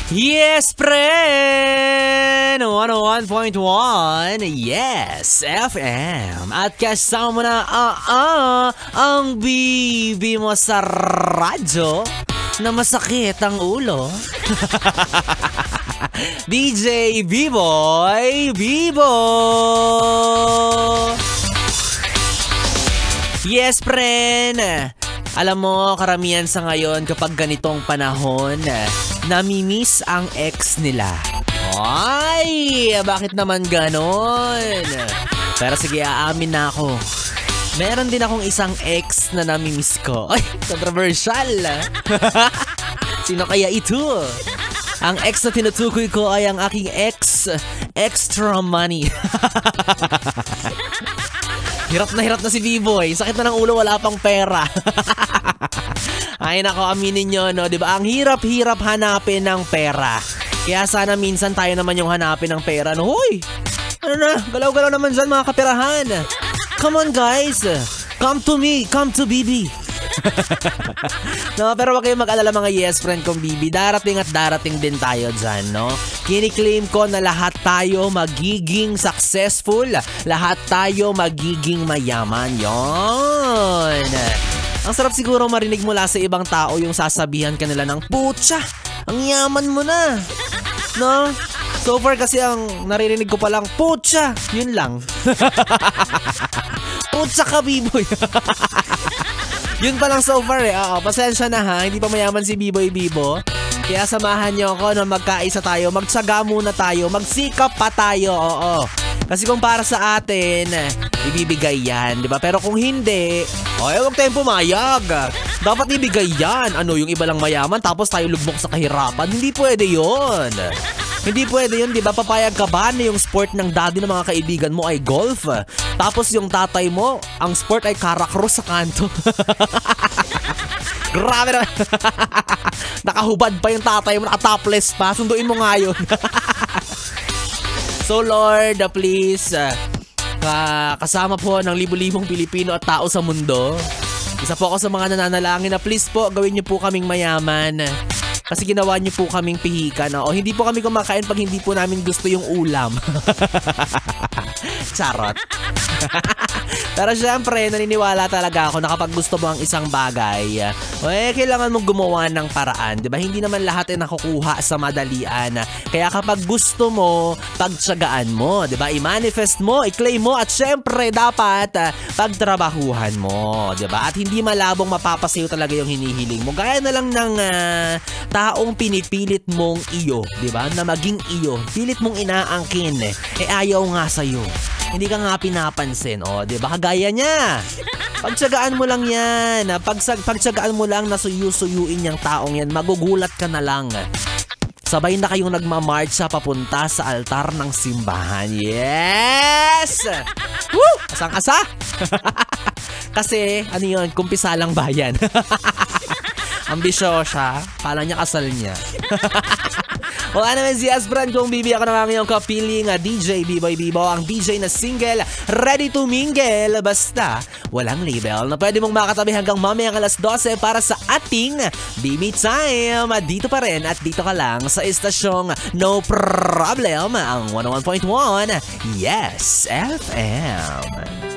Yes, friend! 101.1, yes, FM. At kasama na ang bibi mo sa radyo na masakit ang ulo. DJ B-Boy Bibo! Yes, friend! Alam mo, karamihan sa ngayon kapag ganitong panahon, namimiss ang ex nila. Ay, bakit naman ganon? Pero sige, aamin na ako. Meron din akong isang ex na namimiss ko. Ay, controversial. Sino kaya ito? Ang ex na tinutukoy ko ay ang aking ex, extra money. Hirap na si B-Boy. Sakit na ng ulo, wala pang pera. Ay nako, aminin nyo, no? Diba? Ang hirap-hirap hanapin ng pera. Kaya sana minsan tayo naman yung hanapin ng pera. No? Hoy! Ano na? Galaw-galaw naman dyan mga kaperahan. Come on guys! Come to me! Come to BB! No, pero wag kayong mag-alala mga yes friend kong BB. Darating at darating din tayo dyan, no? Kini-claim ko na lahat tayo magiging successful. Lahat tayo magiging mayaman. Yon. Ang sarap siguro marinig mula sa ibang tao yung sasabihan kanila ng putya, ang yaman mo na. No? So far kasi ang naririnig ko palang putya. Yun lang. Putya ka, B-Boy. Yun pa lang so far eh. Oo, pasensya na ha. Hindi pa mayaman si B-Boy Bibo. Kaya samahan niyo ako na magkaisa tayo. Magtsaga muna tayo. Magsikap pa tayo. Oo. Kasi kung para sa atin, ibibigay yan. Diba? Pero kung hindi, huwag tayong pumayag. Dapat ibigay yan. Ano, yung iba lang mayaman tapos tayo lugmok sa kahirapan. Hindi pwede yun. Hindi pwede yun, di ba? Papayag ka ba na yung sport ng daddy ng mga kaibigan mo ay golf? Tapos yung tatay mo, ang sport ay karakross sa kanto. Grabe na. Nakahubad pa yung tatay mo, nakatopless pa. Sunduin mo nga yun. So Lord, please, kasama po ng libu-libong Pilipino at tao sa mundo. Isa po ako sa mga nananalangin na please po, gawin niyo po kaming mayaman. Kasi ginawa niyo po kaming pihikan. O hindi po kami kumakain pag hindi po namin gusto yung ulam. Charot. Pero syempre, naniniwala talaga ako na kapag gusto mo ang isang bagay, kailangan mong gumawa ng paraan. Diba? Hindi naman lahat ay nakukuha sa madalian. Kaya kapag gusto mo, pagtsagaan mo. Diba? I-manifest mo, i-claim mo, at syempre, dapat pagtrabahuhan mo. Diba? At hindi malabong mapapasayo talaga yung hinihiling mo. Gaya na lang ng taong pinipilit mong iyo. Diba? Na maging iyo. Pilit mong inaangkin. Ayaw nga sa'yo. Hindi ka nga pinapansin, diba? Kagaya niya. Pagtsagaan mo lang yan. Pagtsagaan mo lang na suyu-suyuin yung taong yan. Magugulat ka na lang. Sabay na kayong nagmamarcha papunta sa altar ng simbahan. Yes! Woo! Asang-asa! Kasi, ano yun, kumpisalang bayan. Ambisyosa. Kala niya kasal niya. O ano naman si Asbran kung bibi ako ng iyong kapiling DJ B-Boy Bibo, ang DJ na single, ready to mingle, basta walang label na pwede mong makatabi hanggang mamayang alas 12 para sa ating BB Time. Dito pa rin at dito ka lang sa istasyong No Problem, ang 101.1 Yes FM.